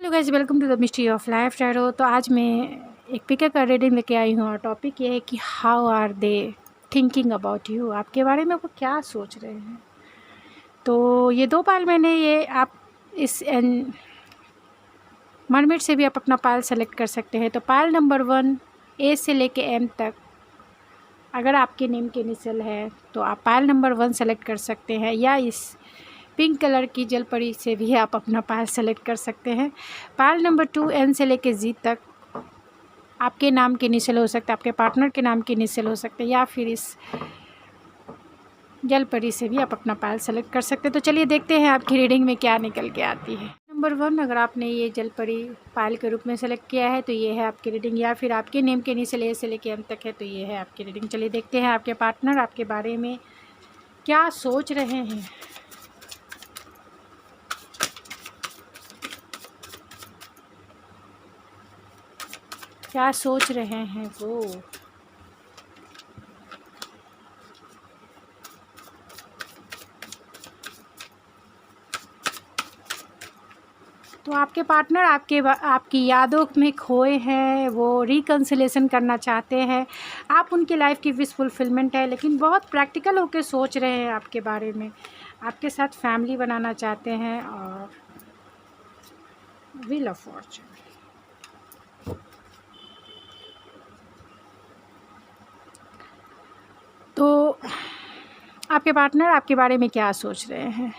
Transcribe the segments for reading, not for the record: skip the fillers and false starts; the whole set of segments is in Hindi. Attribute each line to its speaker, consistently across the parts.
Speaker 1: Hello guys, welcome to the mystery of life tarot. तो आज मैं एक पिकर का रीडिंग लेके आई हूँ और टॉपिक ये है कि how are they thinking about you, आपके बारे में वो क्या सोच रहे हैं। तो ये दो पाल मैंने ये आप इस मरमेड से भी आप अपना पाल सेलेक्ट कर सकते हैं। तो पाल नंबर 1 ए से लेके एम तक, अगर आपके नेम के इनिशियल है तो आप पाल नंबर 1 सेलेक्ट कर सकते हैं, या इस पिंक कलर की जलपरी से भी आप अपना पाल सेलेक्ट कर सकते हैं। पाल नंबर 2 एन से लेके जी तक आपके नाम के इनिशियल हो सकते हैं, आपके पार्टनर के नाम के इनिशियल हो सकते हैं, या फिर इस जलपरी से भी आप अपना पाल सेलेक्ट कर सकते हैं। तो चलिए देखते हैं आपकी रीडिंग में क्या निकल के आती है। नंबर 1, अगर आपने ये जलपरी पाल के रूप में सेलेक्ट किया है तो ये है आपकी रीडिंग, या फिर आपके नेम के इनिशियल ए से लेके एम तक है तो ये है आपकी रीडिंग। चलिए देखते हैं आपके पार्टनर आपके बारे में क्या सोच रहे हैं। क्या सोच रहे हैं वो। तो आपके पार्टनर आपकी यादों में खोए हैं, वो रिकन्सिलेशन करना चाहते हैं। आप उनकी लाइफ की विश फुलफिलमेंट है, लेकिन बहुत प्रैक्टिकल होकर सोच रहे हैं आपके बारे में। आपके साथ फैमिली बनाना चाहते हैं और व्हील ऑफ फॉर्चून। तो आपके पार्टनर आपके बारे में क्या सोच रहे हैं।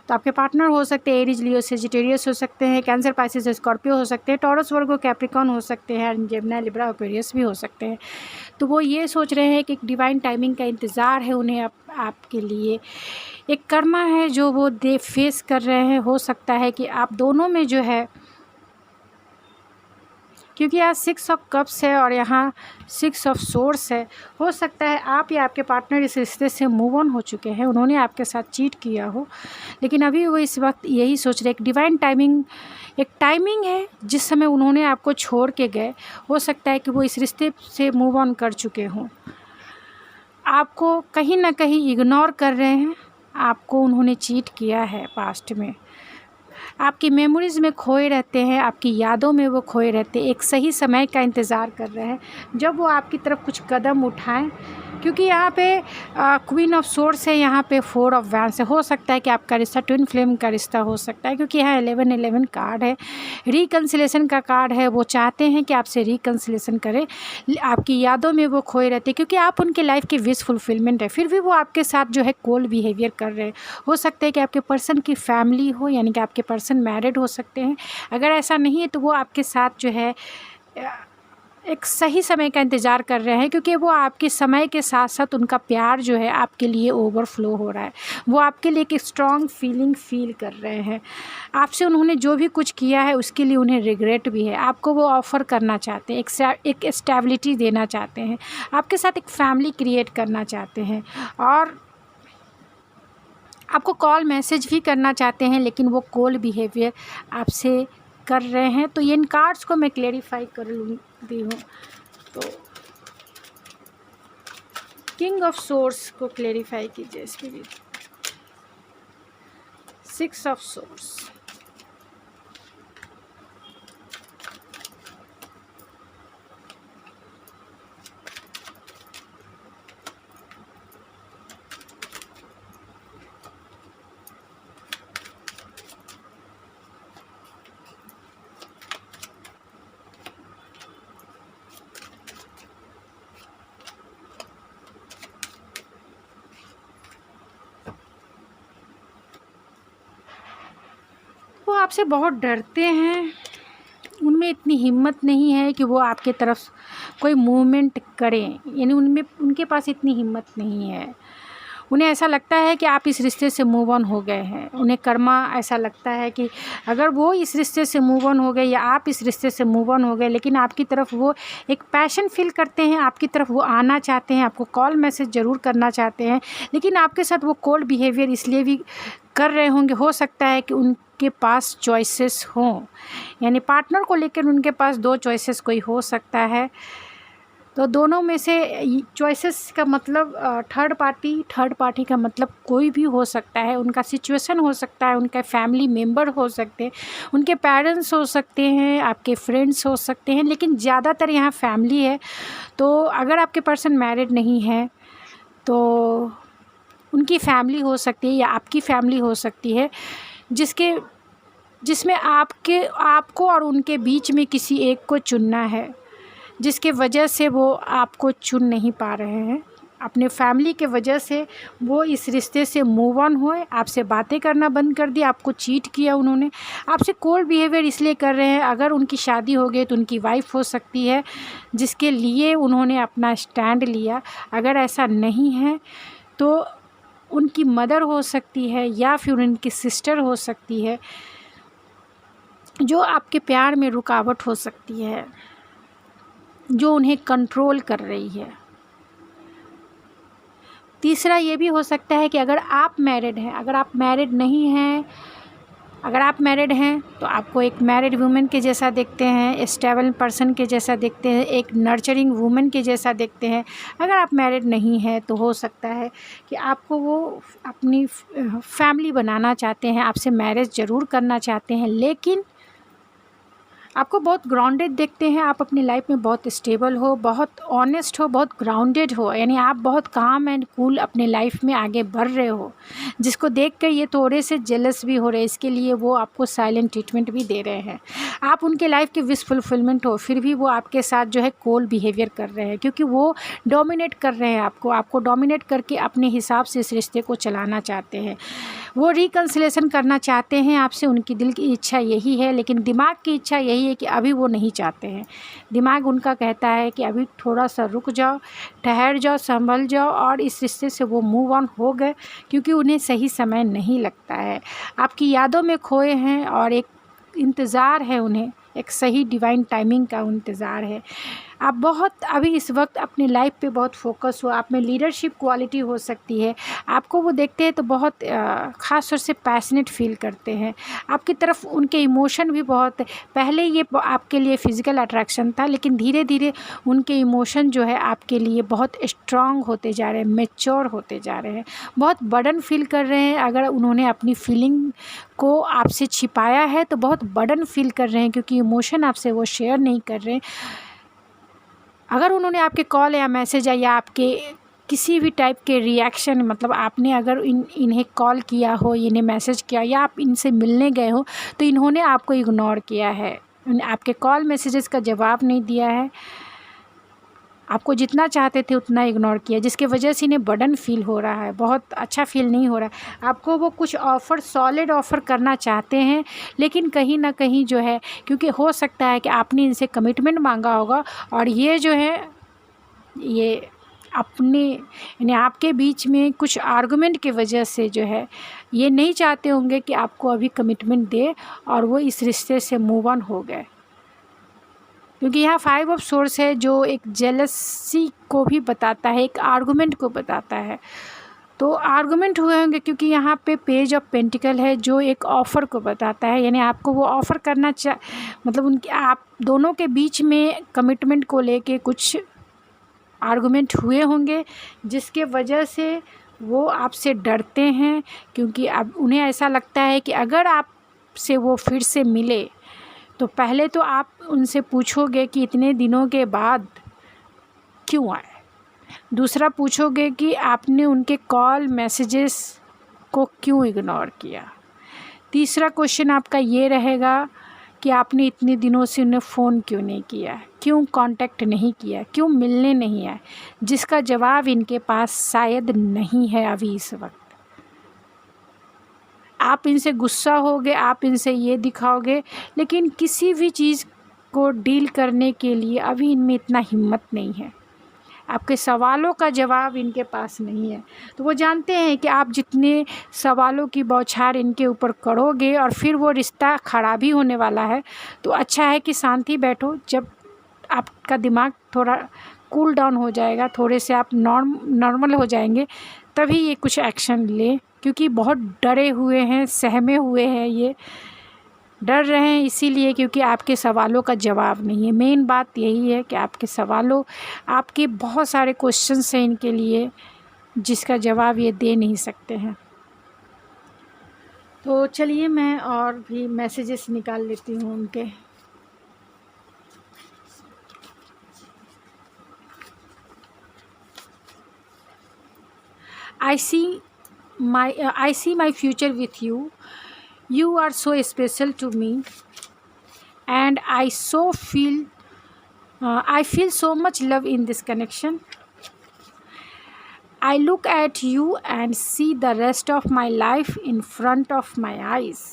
Speaker 1: तो आपके पार्टनर हो सकते हैं एरीज, लियो, सेजिटेरियस हो सकते हैं, कैंसर, पाइसेस, स्कॉर्पियो हो सकते हैं, टॉरस, वर्गो, कैप्रिकॉर्न हो सकते हैं, जेमिनी, लिब्रा, एक्वेरियस भी हो सकते हैं। तो वो ये सोच रहे हैं कि एक डिवाइन टाइमिंग का इंतज़ार है उन्हें आपके लिए। एक कर्मा है जो वो फेस कर रहे हैं। हो सकता है कि आप दोनों में जो है, क्योंकि यहाँ 6 ऑफ कप्स है और यहाँ 6 ऑफ सोर्स है, हो सकता है आप या आपके पार्टनर इस रिश्ते से मूव ऑन हो चुके हैं। उन्होंने आपके साथ चीट किया हो, लेकिन अभी वो इस वक्त यही सोच रहे हैं। एक डिवाइन टाइमिंग, एक टाइमिंग है जिस समय उन्होंने आपको छोड़ के गए। हो सकता है कि वो इस रिश्ते से मूव ऑन कर चुके हों, आपको कहीं ना कहीं इग्नोर कर रहे हैं। आपको उन्होंने चीट किया है पास्ट में, आपकी मेमोरीज़ में खोए रहते हैं, आपकी यादों में वो खोए रहते हैं। एक सही समय का इंतज़ार कर रहे हैं जब वो आपकी तरफ कुछ कदम उठाएं, क्योंकि यहाँ पे क्वीन ऑफ सोर्स है, यहाँ पे 4 ऑफ वैंड्स है। हो सकता है कि आपका रिश्ता ट्विन फ्लेम का रिश्ता हो सकता है, क्योंकि यहाँ 11-11 कार्ड है, रिकन्सिलेशन का कार्ड है। वो चाहते हैं कि आपसे रिकन्सिलेशन करें, आपकी यादों में वो खोए रहते हैं, क्योंकि आप उनके लाइफ की विश फुलफिलमेंट है। फिर भी वो आपके साथ जो है कोल्ड बिहेवियर कर रहे हैं। हो सकता है कि आपके पर्सन की फैमिली हो, यानी कि आपके पर्सन मैरिड हो सकते हैं। अगर ऐसा नहीं है तो वो आपके साथ जो है एक सही समय का इंतज़ार कर रहे हैं, क्योंकि वो आपके समय के साथ साथ उनका प्यार जो है आपके लिए ओवरफ्लो हो रहा है। वो आपके लिए एक स्ट्रॉन्ग फीलिंग फील कर रहे हैं। आपसे उन्होंने जो भी कुछ किया है उसके लिए उन्हें रिग्रेट भी है। आपको वो ऑफ़र करना चाहते हैं, एक स्टेबिलिटी देना चाहते हैं, आपके साथ एक फैमिली क्रिएट करना चाहते हैं, और आपको कॉल मैसेज भी करना चाहते हैं, लेकिन वो कोल्ड बिहेवियर आपसे कर रहे हैं। तो इन कार्ड्स को मैं क्लेरिफाई कर दी हूँ। तो किंग ऑफ सोर्स को क्लेरिफाई कीजिए स्पिरिट। 6 ऑफ सोर्स, वो आपसे बहुत डरते हैं। उनमें इतनी हिम्मत नहीं है कि वो आपके तरफ कोई मूवमेंट करें, यानी उनके पास इतनी हिम्मत नहीं है। उन्हें ऐसा लगता है कि आप इस रिश्ते से मूव ऑन हो गए हैं। उन्हें कर्मा ऐसा लगता है कि अगर वो इस रिश्ते से मूव ऑन हो गए या आप इस रिश्ते से मूव ऑन हो गए, लेकिन आपकी तरफ वो एक पैशन फील करते हैं, आपकी तरफ वो आना चाहते हैं, आपको कॉल मैसेज ज़रूर करना चाहते हैं, लेकिन आपके साथ वो कोल्ड बिहेवियर इसलिए भी कर रहे होंगे। हो सकता है कि उनके पास चॉइसेस हों, यानी पार्टनर को लेकर उनके पास 2 चॉइसेस कोई हो सकता है। तो दोनों में से चॉइसेस का मतलब थर्ड पार्टी का मतलब कोई भी हो सकता है, उनका सिचुएशन हो सकता है, उनका फैमिली मेम्बर हो सकते हैं, उनके पेरेंट्स हो सकते हैं, आपके फ्रेंड्स हो सकते हैं, लेकिन ज़्यादातर यहाँ फैमिली है। तो अगर आपके पर्सन मैरिड नहीं है तो उनकी फैमिली हो सकती है या आपकी फैमिली हो सकती है, जिसमें आपको और उनके बीच में किसी एक को चुनना है, जिसके वजह से वो आपको चुन नहीं पा रहे हैं। अपने फैमिली के वजह से वो इस रिश्ते से मूव ऑन हुए, आपसे बातें करना बंद कर दिया, आपको चीट किया उन्होंने, आपसे कोल्ड बिहेवियर इसलिए कर रहे हैं। अगर उनकी शादी हो गई तो उनकी वाइफ हो सकती है जिसके लिए उन्होंने अपना स्टैंड लिया। अगर ऐसा नहीं है तो उनकी मदर हो सकती है या फिर उनकी सिस्टर हो सकती है, जो आपके प्यार में रुकावट हो सकती है, जो उन्हें कंट्रोल कर रही है। तीसरा ये भी हो सकता है कि अगर आप मैरिड हैं, अगर आप मैरिड नहीं हैं, अगर आप मैरिड हैं तो आपको एक मैरिड वुमेन के जैसा देखते हैं, स्टेबल पर्सन के जैसा देखते हैं, एक नर्चरिंग वुमेन के जैसा देखते हैं। अगर आप मैरिड नहीं हैं तो हो सकता है कि आपको वो अपनी फैमिली बनाना चाहते हैं, आपसे मैरिज ज़रूर करना चाहते हैं, लेकिन आपको बहुत ग्राउंडेड देखते हैं। आप अपनी लाइफ में बहुत स्टेबल हो, बहुत ऑनेस्ट हो, बहुत ग्राउंडेड हो, यानी आप बहुत काम एंड कूल अपने लाइफ में आगे बढ़ रहे हो, जिसको देख कर ये थोड़े से जेलस भी हो रहे हैं। इसके लिए वो आपको साइलेंट ट्रीटमेंट भी दे रहे हैं। आप उनके लाइफ के विश फुलफिलमेंट हो, फिर भी वो आपके साथ जो है कोल्ड बिहेवियर कर रहे हैं, क्योंकि वो डोमिनेट कर रहे हैं आपको डोमिनेट करके अपने हिसाब से इस रिश्ते को चलाना चाहते हैं। वो रिकन्सिलेशन करना चाहते हैं आपसे, उनकी दिल की इच्छा यही है, लेकिन दिमाग की इच्छा यही है कि अभी वो नहीं चाहते हैं। दिमाग उनका कहता है कि अभी थोड़ा सा रुक जाओ, ठहर जाओ, संभल जाओ, और इस रिश्ते से वो मूव ऑन हो गए, क्योंकि उन्हें सही समय नहीं लगता है। आपकी यादों में खोए हैं और एक इंतज़ार है उन्हें, एक सही डिवाइन टाइमिंग का इंतज़ार है। आप बहुत अभी इस वक्त अपनी लाइफ पे बहुत फोकस हो, आप में लीडरशिप क्वालिटी हो सकती है। आपको वो देखते हैं तो बहुत ख़ास तौर से पैशनेट फील करते हैं। आपकी तरफ उनके इमोशन भी बहुत, पहले ये आपके लिए फ़िज़िकल अट्रैक्शन था, लेकिन धीरे धीरे उनके इमोशन जो है आपके लिए बहुत स्ट्रॉन्ग होते जा रहे हैं, मैच्योर होते जा रहे हैं, बहुत बर्डन फील कर रहे हैं। अगर उन्होंने अपनी फीलिंग को आपसे छिपाया है तो बहुत बर्डन फील कर रहे हैं, क्योंकि इमोशन आपसे वो शेयर नहीं कर रहे हैं। अगर उन्होंने आपके कॉल या मैसेज या आपके किसी भी टाइप के रिएक्शन, मतलब आपने अगर इन्हें कॉल किया हो, इन्हें मैसेज किया या आप इनसे मिलने गए हो, तो इन्होंने आपको इग्नोर किया है, आपके कॉल मैसेजेस का जवाब नहीं दिया है, आपको जितना चाहते थे उतना इग्नोर किया, जिसके वजह से इन्हें बर्डन फील हो रहा है, बहुत अच्छा फील नहीं हो रहा है। आपको वो कुछ ऑफ़र, सॉलिड ऑफ़र करना चाहते हैं, लेकिन कहीं ना कहीं जो है, क्योंकि हो सकता है कि आपने इनसे कमिटमेंट मांगा होगा, और ये जो है ये अपने यानी आपके बीच में कुछ आर्गुमेंट की वजह से जो है ये नहीं चाहते होंगे कि आपको अभी कमिटमेंट दे, और वो इस रिश्ते से मूव ऑन हो गए। क्योंकि यहाँ 5 ऑफ सोर्स है, जो एक जेलसी को भी बताता है, एक आर्गुमेंट को बताता है। तो आर्गुमेंट हुए होंगे, क्योंकि यहाँ पे पेज ऑफ पेंटिकल है, जो एक ऑफ़र को बताता है, यानी आपको वो ऑफ़र करना मतलब उनके आप दोनों के बीच में कमिटमेंट को लेके कुछ आर्गुमेंट हुए होंगे, जिसके वजह से वो आपसे डरते हैं, क्योंकि अब उन्हें ऐसा लगता है कि अगर आपसे वो फिर से मिले तो पहले तो आप उनसे पूछोगे कि इतने दिनों के बाद क्यों आए, दूसरा पूछोगे कि आपने उनके कॉल मैसेजेस को क्यों इग्नोर किया, तीसरा क्वेश्चन आपका ये रहेगा कि आपने इतने दिनों से उन्हें फ़ोन क्यों नहीं किया, क्यों कांटेक्ट नहीं किया, क्यों मिलने नहीं आए, जिसका जवाब इनके पास शायद नहीं है अभी इस वक्त। आप इनसे गुस्सा होगे, आप इनसे ये दिखाओगे, लेकिन किसी भी चीज़ को डील करने के लिए अभी इनमें इतना हिम्मत नहीं है। आपके सवालों का जवाब इनके पास नहीं है। तो वो जानते हैं कि आप जितने सवालों की बौछार इनके ऊपर करोगे और फिर वो रिश्ता ख़राब ही होने वाला है, तो अच्छा है कि शांति बैठो। जब आपका दिमाग थोड़ा कूल डाउन हो जाएगा, थोड़े से आप नॉर्मल हो जाएंगे, तभी ये कुछ एक्शन ले, क्योंकि बहुत डरे हुए हैं, सहमे हुए हैं ये, डर रहे हैं इसीलिए क्योंकि आपके सवालों का जवाब नहीं है। मेन बात यही है कि आपके सवालों, आपके बहुत सारे क्वेश्चंस हैं इनके लिए जिसका जवाब ये दे नहीं सकते हैं। तो चलिए मैं और भी मैसेजेस निकाल लेती हूँ उनके। I see my future with you. You are so special to me, and I feel so much love in this connection. I look at you and see the rest of my life in front of my eyes.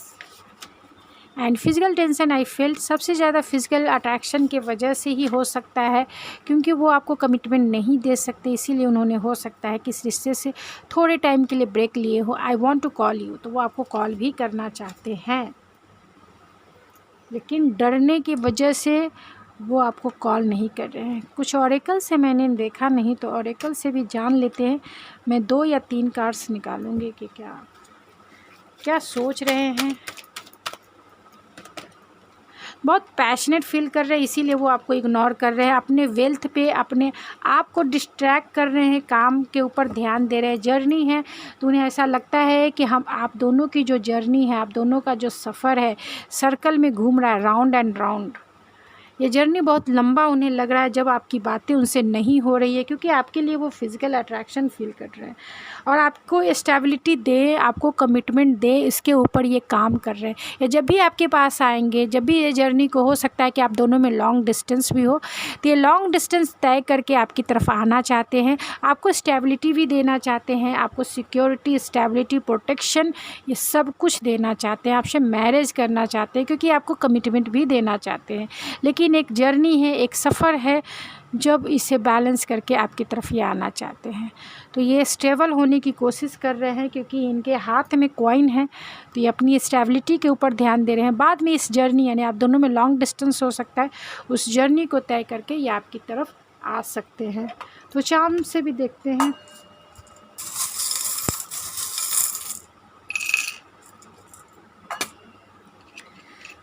Speaker 1: And physical tension I felt, सबसे ज़्यादा फिज़िकल अट्रैक्शन के वजह से ही हो सकता है क्योंकि वो आपको कमिटमेंट नहीं दे सकते, इसीलिए उन्होंने हो सकता है कि इस रिश्ते से थोड़े टाइम के लिए ब्रेक लिए हो। I want to call you, तो वो आपको कॉल भी करना चाहते हैं लेकिन डरने की वजह से वो आपको कॉल नहीं कर रहे हैं। कुछ ऑरेकल से मैंने देखा नहीं, तो ऑरेकल से भी जान लेते हैं। मैं 2 या 3 कार्ड्स निकालूंगी कि क्या सोच रहे हैं। बहुत पैशनेट फील कर रहे हैं इसीलिए वो आपको इग्नोर कर रहे हैं। अपने वेल्थ पे अपने आप को डिस्ट्रैक्ट कर रहे हैं, काम के ऊपर ध्यान दे रहे हैं। जर्नी है तो उन्हें ऐसा लगता है कि आप दोनों की जो जर्नी है, आप दोनों का जो सफ़र है सर्कल में घूम रहा है, राउंड एंड राउंड। ये जर्नी बहुत लंबा उन्हें लग रहा है जब आपकी बातें उनसे नहीं हो रही है क्योंकि आपके लिए वो फिज़िकल अट्रैक्शन फील कर रहे हैं और आपको स्टेबिलिटी दे, आपको कमिटमेंट दे, इसके ऊपर ये काम कर रहे हैं। या जब भी आपके पास आएंगे, जब भी ये जर्नी को हो सकता है कि आप दोनों में लॉन्ग डिस्टेंस भी हो, तो ये लॉन्ग डिस्टेंस तय करके आपकी तरफ आना चाहते हैं। आपको स्टेबिलिटी भी देना चाहते हैं, आपको सिक्योरिटी, स्टेबिलिटी, प्रोटेक्शन, ये सब कुछ देना चाहते हैं। आपसे मैरिज करना चाहते हैं क्योंकि आपको कमिटमेंट भी देना चाहते हैं। लेकिन एक जर्नी है, एक सफ़र है, जब इसे बैलेंस करके आपकी तरफ ये आना चाहते हैं। तो ये स्टेबल होने की कोशिश कर रहे हैं क्योंकि इनके हाथ में कॉइन है, तो ये अपनी स्टेबिलिटी के ऊपर ध्यान दे रहे हैं। बाद में इस जर्नी, यानी आप दोनों में लॉन्ग डिस्टेंस हो सकता है, उस जर्नी को तय करके ये आपकी तरफ आ सकते हैं। तो चार्म से भी देखते हैं।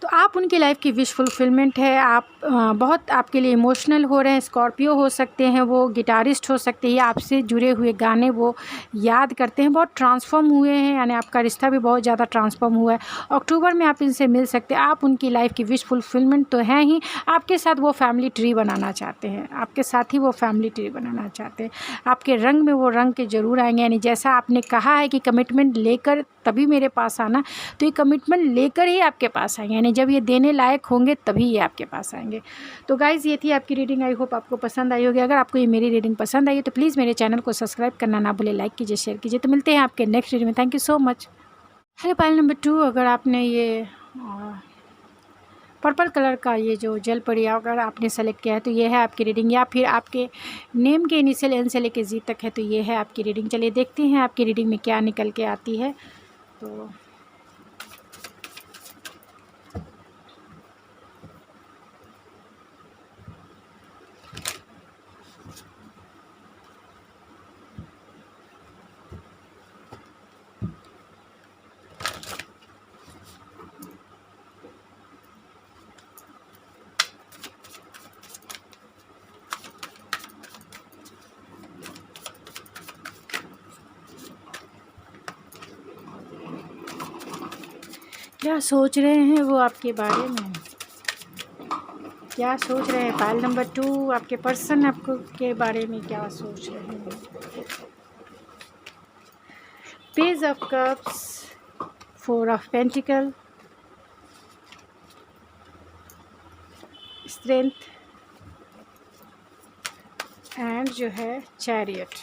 Speaker 1: तो आप उनकी लाइफ की विश फुलफिलमेंट है। आप बहुत आपके लिए इमोशनल हो रहे हैं। स्कॉर्पियो हो सकते हैं, वो गिटारिस्ट हो सकते हैं, आपसे जुड़े हुए गाने वो याद करते हैं, बहुत ट्रांसफॉर्म हुए हैं, यानी आपका रिश्ता भी बहुत ज़्यादा ट्रांसफॉर्म हुआ है। अक्टूबर में आप इनसे मिल सकते हैं। आप उनकी लाइफ की विश फुलफिलमेंट तो है ही, आपके साथ वो फैमिली ट्री बनाना चाहते हैं, आपके साथ ही वो फैमिली ट्री बनाना चाहते हैं। आपके रंग में वो रंग के ज़रूर आएंगे, यानी जैसा आपने कहा है कि कमिटमेंट लेकर तभी मेरे पास आना, तो ये कमिटमेंट लेकर ही आपके पास आएंगे, यानी जब ये देने लायक होंगे तभी ये आपके पास आएंगे। तो गाइज़ ये थी आपकी रीडिंग। आई होप आपको पसंद आई होगी। अगर आपको ये मेरी रीडिंग पसंद आई है तो प्लीज़ मेरे चैनल को सब्सक्राइब करना ना भूले, लाइक कीजिए, शेयर कीजिए। तो मिलते हैं आपके नेक्स्ट रीडिंग में। Thank you so much. Hello pile number 2, अगर आपने ये पर्पल कलर का ये जो जल परी अगर आपने सेलेक्ट किया है तो ये है आपकी रीडिंग, या फिर आपके नेम के इनिशियल एन से लेके जी तक है तो ये है आपकी रीडिंग। चलिए देखते हैं आपकी रीडिंग में क्या निकल के आती है। तो क्या सोच रहे हैं वो आपके बारे में, क्या सोच रहे हैं फाइल नंबर 2, आपके पर्सन आपको के बारे में क्या सोच रहे हैं। Page of cups, 4 of pentacle, strength and जो है chariot.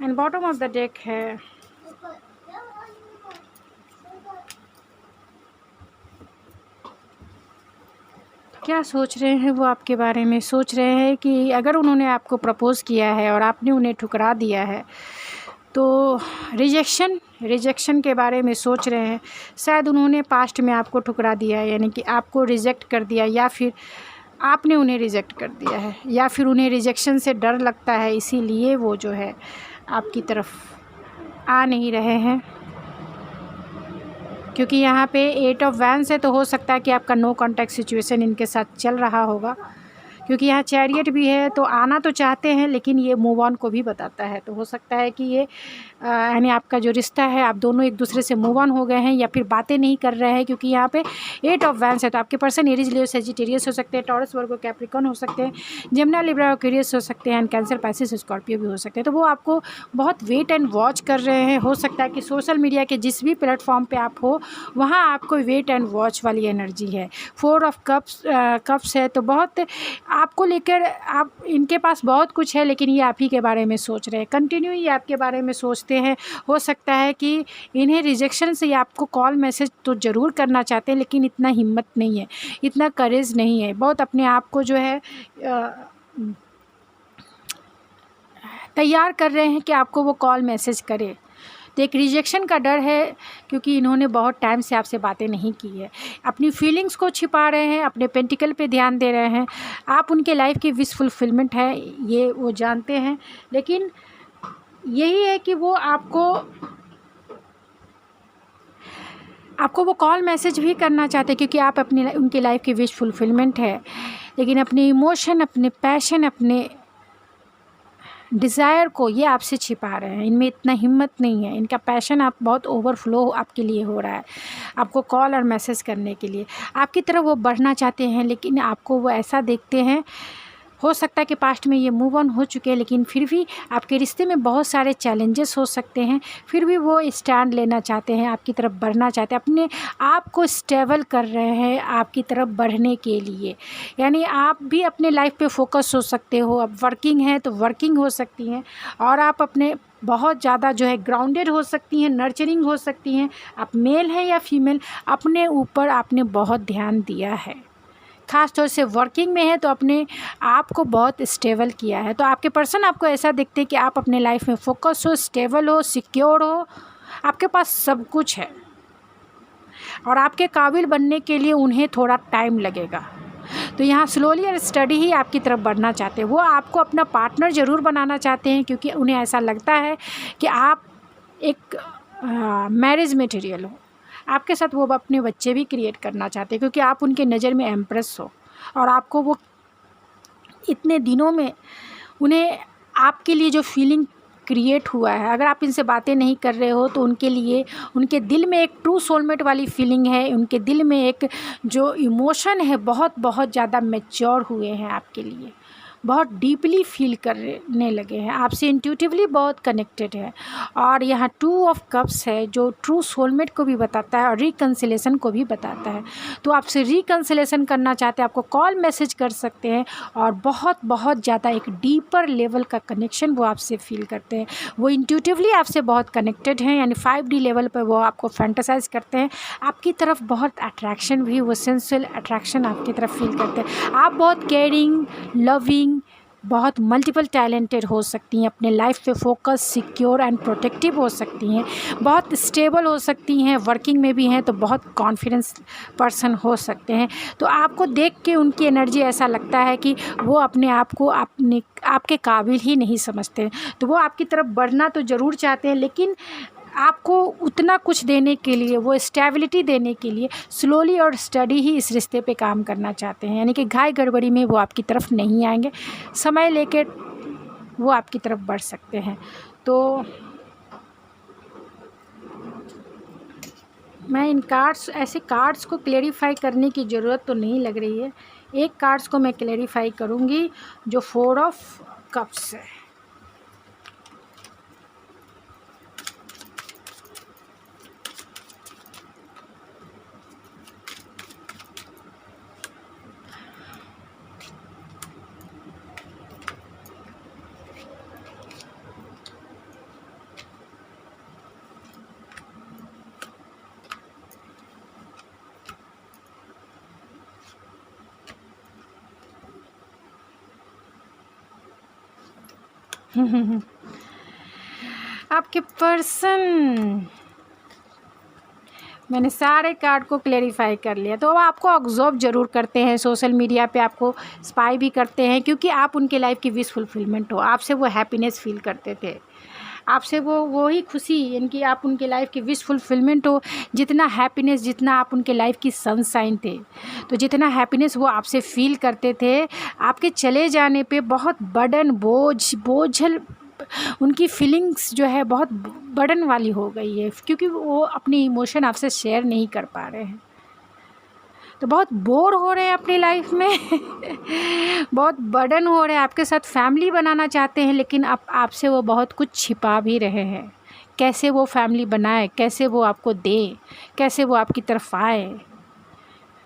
Speaker 1: And bottom of the deck है क्या सोच रहे हैं वो आपके बारे में। सोच रहे हैं कि अगर उन्होंने आपको प्रपोज़ किया है और आपने उन्हें ठुकरा दिया है तो रिजेक्शन के बारे में सोच रहे हैं। शायद उन्होंने पास्ट में आपको ठुकरा दिया है, यानी कि आपको रिजेक्ट कर दिया, या फिर आपने उन्हें रिजेक्ट कर दिया है, या फिर उन्हें रिजेक्शन से डर लगता है, इसीलिए वो जो है आपकी तरफ आ नहीं रहे हैं, क्योंकि यहाँ पे 8 ऑफ वैंड्स है, तो हो सकता है कि आपका नो कॉन्टैक्ट सिचुएशन इनके साथ चल रहा होगा। क्योंकि यहाँ चैरियट भी है, तो आना तो चाहते हैं लेकिन ये मूव ऑन को भी बताता है। तो हो सकता है कि ये यानी आपका जो रिश्ता है, आप दोनों एक दूसरे से मूव ऑन हो गए हैं या फिर बातें नहीं कर रहे हैं, क्योंकि यहाँ पे 8 ऑफ वैंड्स है। तो आपके पर्सन एरीज, लियो, सेजिटेरियस हो सकते हैं, टॉरस, वर्गो, कैप्रिकॉर्न हो सकते हैं, जेमिनी, लिब्रा, एक्वेरियस हो सकते हैं, एंड कैंसर, पाइसिस, स्कॉर्पियो भी हो सकते हैं। तो वो आपको बहुत वेट एंड वॉच कर रहे हैं। हो सकता है कि सोशल मीडिया के जिस भी प्लेटफॉर्म पे आप हो, वहाँ आपको वेट एंड वॉच वाली एनर्जी है। 4 ऑफ कप्स है, तो बहुत आपको लेकर, आप इनके पास बहुत कुछ है लेकिन ये आप ही के बारे में सोच रहे हैं, कंटिन्यू ये आपके बारे में सोचते हैं। हो सकता है कि इन्हें रिजेक्शन से ये आपको कॉल मैसेज तो ज़रूर करना चाहते हैं, लेकिन इतना हिम्मत नहीं है, इतना करेज नहीं है, बहुत अपने आप को जो है तैयार कर रहे हैं कि आपको वो कॉल मैसेज करे। तो एक रिजेक्शन का डर है, क्योंकि इन्होंने बहुत टाइम से आपसे बातें नहीं की है, अपनी फीलिंग्स को छिपा रहे हैं, अपने पेंटिकल पे ध्यान दे रहे हैं। आप उनके लाइफ की विश फुलफिलमेंट है, ये वो जानते हैं, लेकिन यही है कि वो आपको वो कॉल मैसेज भी करना चाहते हैं, क्योंकि आप अपनी उनकी लाइफ की विश फुलफिलमेंट है, लेकिन अपने इमोशन, अपने पैशन, अपने डिज़ायर को ये आपसे छिपा रहे हैं। इनमें इतना हिम्मत नहीं है, इनका पैशन आप बहुत ओवरफ्लो आपके लिए हो रहा है, आपको कॉल और मैसेज करने के लिए। आपकी तरफ वो बढ़ना चाहते हैं, लेकिन आपको वो ऐसा देखते हैं, हो सकता है कि पास्ट में ये मूव ऑन हो चुके हैं, लेकिन फिर भी आपके रिश्ते में बहुत सारे चैलेंजेस हो सकते हैं, फिर भी वो स्टैंड लेना चाहते हैं, आपकी तरफ बढ़ना चाहते हैं, अपने आप को स्टेबल कर रहे हैं आपकी तरफ बढ़ने के लिए। यानी आप भी अपने लाइफ पे फोकस हो सकते हो, अब वर्किंग है तो वर्किंग हो सकती हैं, और आप अपने बहुत ज़्यादा जो है ग्राउंडेड हो सकती हैं, नर्चरिंग हो सकती हैं। आप मेल हैं या फीमेल, अपने ऊपर आपने बहुत ध्यान दिया है, ख़ास तौर से वर्किंग में है तो अपने आप को बहुत स्टेबल किया है। तो आपके पर्सन आपको ऐसा दिखते हैं कि आप अपने लाइफ में फोकस हो, स्टेबल हो, सिक्योर हो, आपके पास सब कुछ है, और आपके काबिल बनने के लिए उन्हें थोड़ा टाइम लगेगा। तो यहाँ स्लोली और स्टडी ही आपकी तरफ बढ़ना चाहते हैं। वो आपको अपना पार्टनर ज़रूर बनाना चाहते हैं, क्योंकि उन्हें ऐसा लगता है कि आप एक मैरिज मटेरियल हो। आपके साथ वो अपने बच्चे भी क्रिएट करना चाहते हैं, क्योंकि आप उनके नज़र में एम्प्रेस हो, और आपको वो इतने दिनों में उन्हें आपके लिए जो फीलिंग क्रिएट हुआ है, अगर आप इनसे बातें नहीं कर रहे हो तो उनके लिए, उनके दिल में एक ट्रू सोलमेट वाली फीलिंग है, उनके दिल में एक जो इमोशन है बहुत बहुत ज़्यादा मैच्योर हुए हैं आपके लिए, बहुत डीपली फील करने लगे हैं, आपसे इंट्यूटिवली बहुत कनेक्टेड है। और यहाँ 2 ऑफ कप्स है, जो ट्रू सोलमेट को भी बताता है और रिकन्सिलेशन को भी बताता है। तो आपसे रिकन्सिलेशन करना चाहते हैं, आपको कॉल मैसेज कर सकते हैं, और बहुत बहुत ज़्यादा एक डीपर लेवल का कनेक्शन वो आपसे फील करते हैं। वो इंट्यूटिवली आपसे बहुत कनेक्टेड हैं, यानी 5D लेवल पर वो आपको फैंटेसाइज करते हैं, आपकी तरफ बहुत अट्रैक्शन भी, वो सेंसुअल अट्रैक्शन आपकी तरफ फील करते हैं। आप बहुत केयरिंग, लविंग, बहुत मल्टीपल टैलेंटेड हो सकती हैं, अपने लाइफ पे फोकस, सिक्योर एंड प्रोटेक्टिव हो सकती हैं, बहुत स्टेबल हो सकती हैं, वर्किंग में भी हैं तो बहुत कॉन्फिडेंस पर्सन हो सकते हैं। तो आपको देख के उनकी एनर्जी ऐसा लगता है कि वो अपने आप को आपके काबिल ही नहीं समझते। तो वो आपकी तरफ बढ़ना तो ज़रूर चाहते हैं, लेकिन आपको उतना कुछ देने के लिए, वो स्टेबिलिटी देने के लिए स्लोली और स्टडी ही इस रिश्ते पे काम करना चाहते हैं। यानी कि घाई गड़बड़ी में वो आपकी तरफ नहीं आएंगे, समय लेके वो आपकी तरफ बढ़ सकते हैं। तो मैं इन कार्ड्स, ऐसे कार्ड्स को क्लेरिफाई करने की ज़रूरत तो नहीं लग रही है। एक कार्ड्स को मैं क्लेरिफाई करूँगी जो 4 ऑफ कप्स है। आपके पर्सन, मैंने सारे कार्ड को क्लेरिफाई कर लिया। तो वो आपको ऑब्जर्व ज़रूर करते हैं, सोशल मीडिया पे आपको स्पाई भी करते हैं, क्योंकि आप उनके लाइफ की विश फुलफिलमेंट हो, आपसे वो हैप्पीनेस फील करते थे। आपसे वो ही खुशी, यानी कि आप उनके लाइफ की विश फुलफिलमेंट हो, जितना हैप्पीनेस, जितना आप उनके लाइफ की सनशाइन थे, तो जितना हैप्पीनेस वो आपसे फील करते थे, आपके चले जाने पे बहुत बर्डन, बोझल उनकी फीलिंग्स जो है बहुत बर्डन वाली हो गई है, क्योंकि वो अपनी इमोशन आपसे शेयर नहीं कर पा रहे हैं। तो बहुत बोर हो रहे हैं अपनी लाइफ में बहुत बर्डन हो रहे हैं, आपके साथ फैमिली बनाना चाहते हैं, लेकिन आपसे वो बहुत कुछ छिपा भी रहे हैं। कैसे वो फैमिली बनाए, कैसे वो आपको दे, कैसे वो आपकी तरफ आए,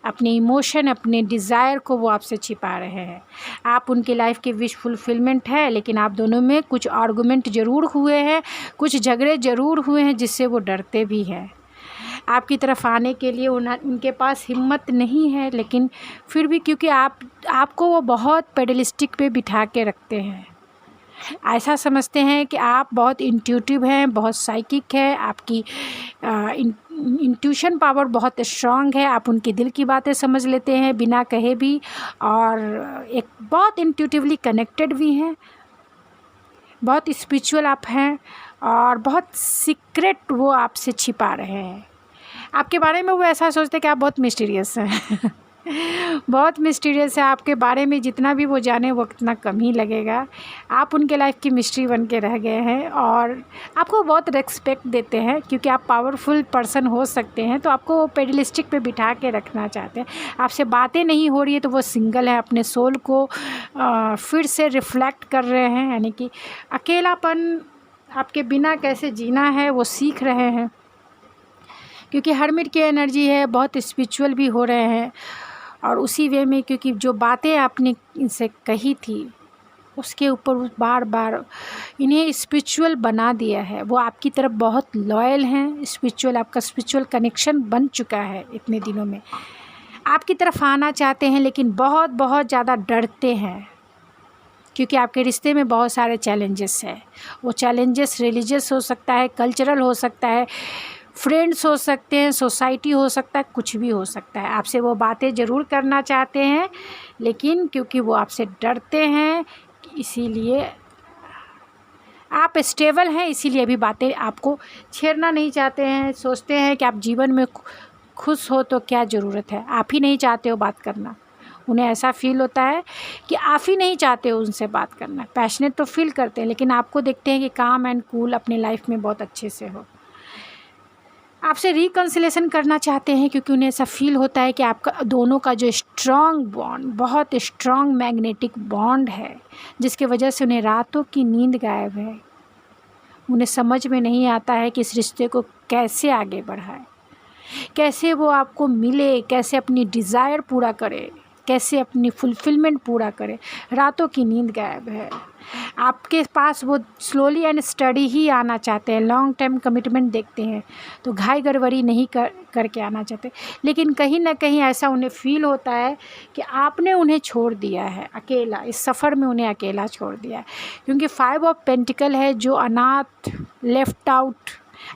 Speaker 1: अपने इमोशन, अपने डिज़ायर को वो आपसे छिपा रहे हैं। आप उनकी लाइफ की विश फुलफिलमेंट है, लेकिन आप दोनों में कुछ आर्गुमेंट ज़रूर हुए हैं, कुछ झगड़े ज़रूर हुए हैं, जिससे वो डरते भी हैं। आपकी तरफ आने के लिए उनके पास हिम्मत नहीं है, लेकिन फिर भी क्योंकि आपको वो बहुत पेडलिस्टिक पे बिठा के रखते हैं। ऐसा समझते हैं कि आप बहुत इंट्यूटिव हैं, बहुत साइकिक है, आपकी इंट्यूशन पावर बहुत स्ट्रांग है, आप उनके दिल की बातें समझ लेते हैं बिना कहे भी, और एक बहुत इंट्यूटिवली कनेक्टेड भी हैं, बहुत स्पिरिचुअल आप हैं, और बहुत सीक्रेट वो आपसे छिपा रहे हैं। आपके बारे में वो ऐसा सोचते हैं कि आप बहुत मिस्टीरियस हैं बहुत मिस्टीरियस है। आपके बारे में जितना भी वो जाने वो कितना कम ही लगेगा। आप उनके लाइफ की मिस्ट्री बन के रह गए हैं, और आपको बहुत रिस्पेक्ट देते हैं, क्योंकि आप पावरफुल पर्सन हो सकते हैं, तो आपको वो पेडलिस्टिक पे बिठा के रखना चाहते हैं। आपसे बातें नहीं हो रही है तो वो सिंगल है, अपने सोल को फिर से रिफ्लेक्ट कर रहे हैं, यानी कि अकेलापन, आपके बिना कैसे जीना है वो सीख रहे हैं, क्योंकि हर्मिट की एनर्जी है, बहुत स्पिरिचुअल भी हो रहे हैं। और उसी वे में, क्योंकि जो बातें आपने इनसे कही थी उसके ऊपर बार बार इन्हें स्पिरिचुअल बना दिया है। वो आपकी तरफ बहुत लॉयल हैं, स्पिरिचुअल, आपका स्पिरिचुअल कनेक्शन बन चुका है। इतने दिनों में आपकी तरफ आना चाहते हैं, लेकिन बहुत बहुत ज़्यादा डरते हैं, क्योंकि आपके रिश्ते में बहुत सारे चैलेंजेस हैं। वो चैलेंजेस रिलीजियस हो सकता है, कल्चरल हो सकता है, फ्रेंड्स हो सकते हैं, सोसाइटी हो सकता है, कुछ भी हो सकता है। आपसे वो बातें ज़रूर करना चाहते हैं, लेकिन क्योंकि वो आपसे डरते हैं, इसीलिए आप स्टेबल हैं, इसीलिए भी बातें आपको छेड़ना नहीं चाहते हैं। सोचते हैं कि आप जीवन में खुश हो तो क्या ज़रूरत है, आप ही नहीं चाहते हो बात करना। उन्हें ऐसा फील होता है कि आप ही नहीं चाहते हो उनसे बात करना। पैशनेट तो फील करते हैं, लेकिन आपको देखते हैं कि काम एंड कूल अपने लाइफ में बहुत अच्छे से हो। आपसे रिकन्सिलेशन करना चाहते हैं, क्योंकि उन्हें ऐसा फील होता है कि आपका दोनों का जो स्ट्रॉन्ग बॉन्ड, बहुत स्ट्रॉन्ग मैग्नेटिक बॉन्ड है, जिसके वजह से उन्हें रातों की नींद गायब है। उन्हें समझ में नहीं आता है कि इस रिश्ते को कैसे आगे बढ़ाए, कैसे वो आपको मिले, कैसे अपनी डिज़ायर पूरा करे, कैसे अपनी फुलफिलमेंट पूरा करे। रातों की नींद गायब है। आपके पास वो स्लोली एंड स्टडी ही आना चाहते हैं, लॉन्ग टर्म कमिटमेंट देखते हैं, तो घाई गड़बड़ी नहीं करके आना चाहते। लेकिन कहीं ना कहीं ऐसा उन्हें फील होता है कि आपने उन्हें छोड़ दिया है अकेला, इस सफ़र में उन्हें अकेला छोड़ दिया है। क्योंकि 5 ऑफ पेंटिकल है, जो अनाथ, लेफ्ट आउट,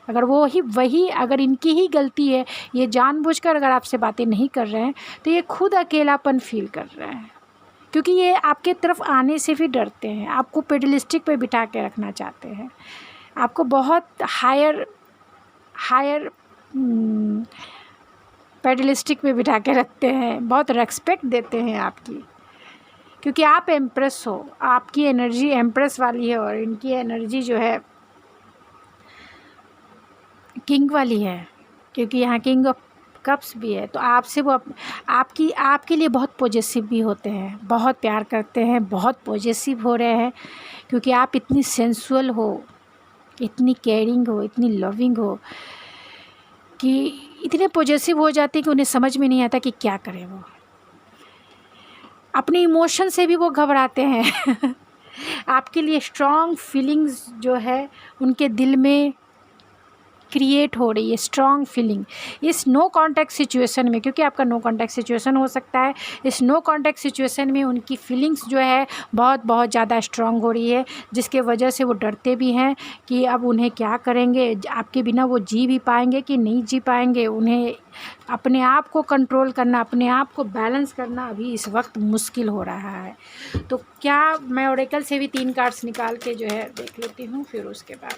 Speaker 1: अगर वही अगर इनकी ही गलती है, ये जानबूझकर अगर आपसे बातें नहीं कर रहे हैं, तो ये खुद अकेलापन फील कर रहे हैं, क्योंकि ये आपके तरफ आने से भी डरते हैं। आपको पेडलिस्टिक पे बिठा के रखना चाहते हैं, आपको बहुत हायर पेडलिस्टिक पे बिठा के रखते हैं, बहुत रेस्पेक्ट देते हैं आपकी, क्योंकि आप एम्प्रेस हो, आपकी एनर्जी एम्प्रेस वाली है, और इनकी एनर्जी जो है किंग वाली है, क्योंकि यहाँ किंग ऑफ कप्स भी है। तो आपसे वो आपके लिए बहुत पॉजेसिव भी होते हैं, बहुत प्यार करते हैं, बहुत पॉजेसिव हो रहे हैं, क्योंकि आप इतनी सेंसुअल हो, इतनी केयरिंग हो, इतनी लविंग हो, कि इतने पॉजेसिव हो जाते हैं कि उन्हें समझ में नहीं आता कि क्या करें। वो अपने इमोशन से भी वो घबराते हैं आपके लिए स्ट्रॉन्ग फीलिंग्स जो है उनके दिल में क्रिएट हो रही है, स्ट्रॉन्ग फीलिंग इस नो कॉन्टैक्ट सिचुएशन में, क्योंकि आपका नो कॉन्टैक्ट सिचुएशन हो सकता है। इस नो कॉन्टैक्ट सिचुएशन में उनकी फीलिंग्स जो है बहुत ज़्यादा स्ट्रॉन्ग हो रही है, जिसके वजह से वो डरते भी हैं कि अब उन्हें क्या करेंगे, आपके बिना वो जी भी पाएंगे कि नहीं जी पाएंगे। उन्हें अपने आप को कंट्रोल करना, अपने आप को बैलेंस करना अभी इस वक्त मुश्किल हो रहा है। तो क्या मैं ओरेकल से भी 3 कार्ड्स निकाल के जो है देख लेती हूँ, फिर उसके बाद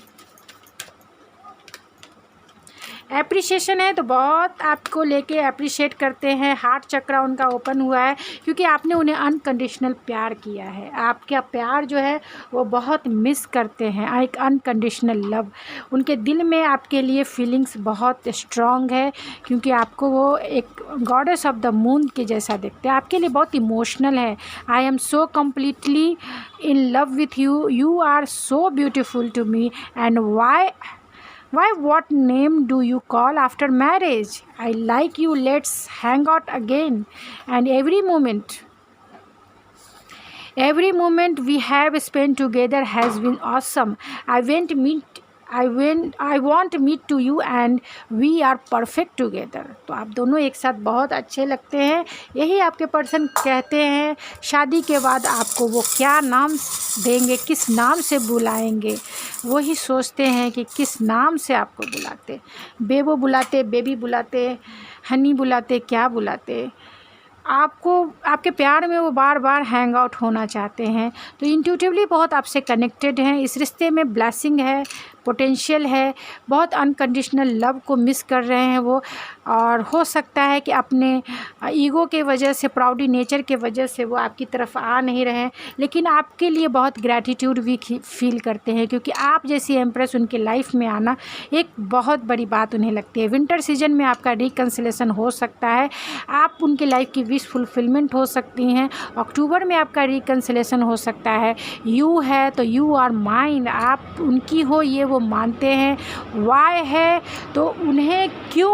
Speaker 1: एप्रिशिएशन है तो बहुत आपको लेके अप्रिशिएट करते हैं। हार्ट चक्रा उनका ओपन हुआ है क्योंकि आपने उन्हें अनकंडीशनल प्यार किया है। आपका प्यार जो है वो बहुत मिस करते हैं, एक अनकंडीशनल लव। उनके दिल में आपके लिए फीलिंग्स बहुत स्ट्रॉन्ग है क्योंकि आपको वो एक गॉडेस ऑफ द मून के जैसा देखते हैं, आपके लिए बहुत इमोशनल है। I am so completely in love with you, you are so beautiful to me and Why, what name do you call after marriage? I like you, let's hang out again. And every moment we have spent together has been awesome. I want to meet to you and we are perfect together. तो आप दोनों एक साथ बहुत अच्छे लगते हैं, यही आपके पर्सन कहते हैं। शादी के बाद आपको वो क्या नाम देंगे, किस नाम से बुलाएंगे, वही सोचते हैं कि किस नाम से आपको बुलाते। बेबो बुलाते, बेबी बुलाते, हनी बुलाते, क्या बुलाते। आपको आपके प्यार में वो बार बार हैंग आउट होना चाहते हैं। तो इंट्यूटिवली बहुत आपसे कनेक्टेड हैं। इस रिश्ते में ब्लेसिंग है, पोटेंशियल है, बहुत अनकंडीशनल लव को मिस कर रहे हैं वो। और हो सकता है कि अपने ईगो के वजह से, प्राउडी नेचर के वजह से वो आपकी तरफ आ नहीं रहे हैं, लेकिन आपके लिए बहुत ग्रैटिट्यूड भी फील करते हैं क्योंकि आप जैसी एम्प्रेस उनके लाइफ में आना एक बहुत बड़ी बात उन्हें लगती है। विंटर सीजन में आपका रिकन्सिलेशन हो सकता है, आप उनके लाइफ की विश फुलफिलमेंट हो सकती हैं। अक्टूबर में आपका रिकन्सिलेशन हो सकता है। यू है तो यू आर माइन, आप उनकी हो ये वो मानते हैं। वाई है तो उन्हें क्यों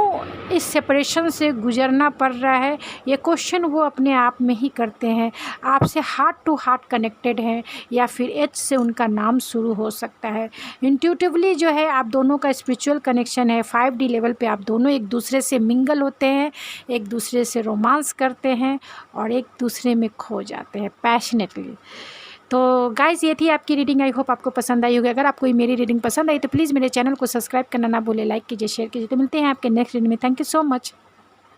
Speaker 1: इस सेपरेशन से गुजरना पड़ रहा है, ये क्वेश्चन वो अपने आप में ही करते हैं। आपसे हार्ट टू हार्ट कनेक्टेड हैं या फिर एच से उनका नाम शुरू हो सकता है। इंट्यूटिवली जो है आप दोनों का स्पिरिचुअल कनेक्शन है। 5D लेवल पे आप दोनों एक दूसरे से मिंगल होते हैं, एक दूसरे से रोमांस करते हैं और एक दूसरे में खो जाते हैं पैशनेटली। तो गाइज़ ये थी आपकी रीडिंग, आई होप आपको पसंद आई होगी। अगर आपको मेरी रीडिंग पसंद आई तो प्लीज़ मेरे चैनल को सब्सक्राइब करना ना भूले, लाइक कीजिए, शेयर कीजिए। तो मिलते हैं आपके नेक्स्ट रीडिंग में। Thank you so much.